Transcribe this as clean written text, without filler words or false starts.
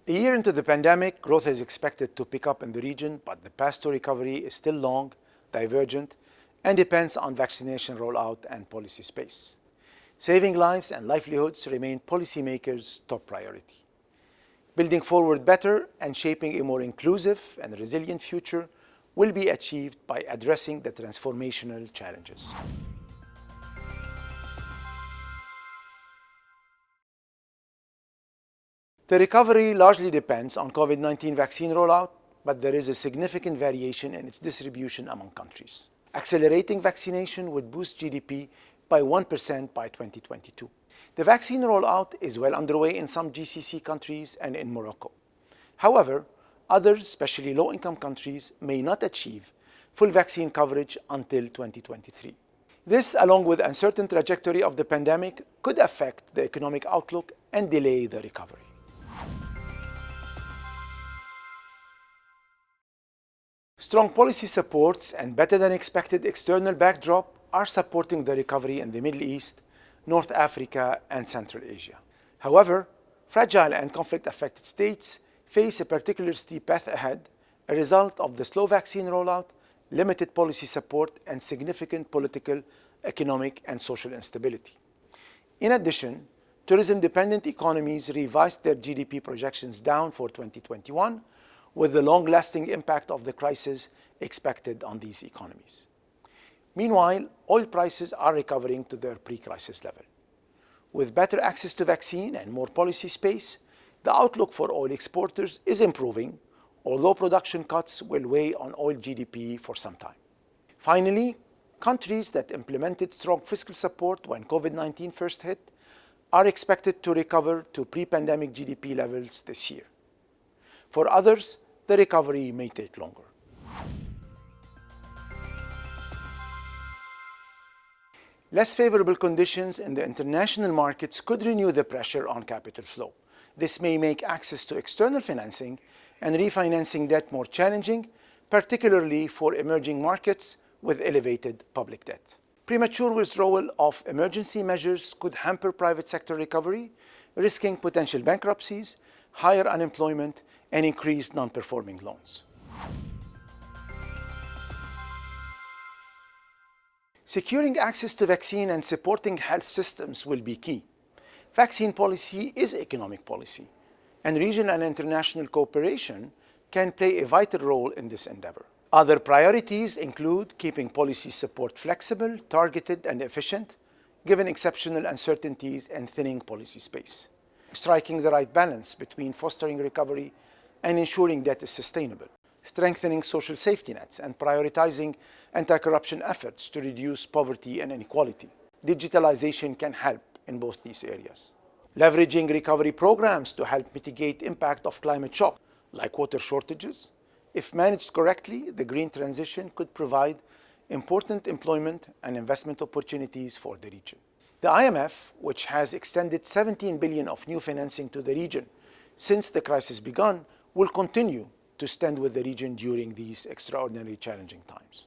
A year into the pandemic, growth is expected to pick up in the region, but the path to recovery is still long, divergent, and depends on vaccination rollout and policy space. Saving lives and livelihoods remain policymakers' top priority. Building forward better and shaping a more inclusive and resilient future will be achieved by addressing the transformational challenges. The recovery largely depends on COVID-19 vaccine rollout, but there is a significant variation in its distribution among countries. Accelerating vaccination would boost GDP by 1% by 2022. The vaccine rollout is well underway in some GCC countries and in Morocco. However, others, especially low-income countries, may not achieve full vaccine coverage until 2023. This, along with the uncertain trajectory of the pandemic, could affect the economic outlook and delay the recovery. Strong policy supports and better-than-expected external backdrop are supporting the recovery in the Middle East, North Africa, and Central Asia. However, fragile and conflict-affected states face a particularly steep path ahead, a result of the slow vaccine rollout, limited policy support, and significant political, economic, and social instability. In addition, tourism-dependent economies revised their GDP projections down for 2021, with the long-lasting impact of the crisis expected on these economies. Meanwhile, oil prices are recovering to their pre-crisis level. With better access to vaccine and more policy space, the outlook for oil exporters is improving, although production cuts will weigh on oil GDP for some time. Finally, countries that implemented strong fiscal support when COVID-19 first hit are expected to recover to pre-pandemic GDP levels this year. For others, the recovery may take longer. Less favorable conditions in the international markets could renew the pressure on capital flow. This may make access to external financing and refinancing debt more challenging, particularly for emerging markets with elevated public debt. Premature withdrawal of emergency measures could hamper private sector recovery, risking potential bankruptcies, higher unemployment, and increased non-performing loans. Securing access to vaccine and supporting health systems will be key. Vaccine policy is economic policy, and regional and international cooperation can play a vital role in this endeavor. Other priorities include keeping policy support flexible, targeted, and efficient, given exceptional uncertainties and thinning policy space. Striking the right balance between fostering recovery and ensuring debt is sustainable. Strengthening social safety nets and prioritizing anti-corruption efforts to reduce poverty and inequality. Digitalization can help in both these areas. Leveraging recovery programs to help mitigate impact of climate shock, like water shortages. If managed correctly, the green transition could provide important employment and investment opportunities for the region. The IMF, which has extended 17 billion of new financing to the region since the crisis began, will continue to stand with the region during these extraordinarily challenging times.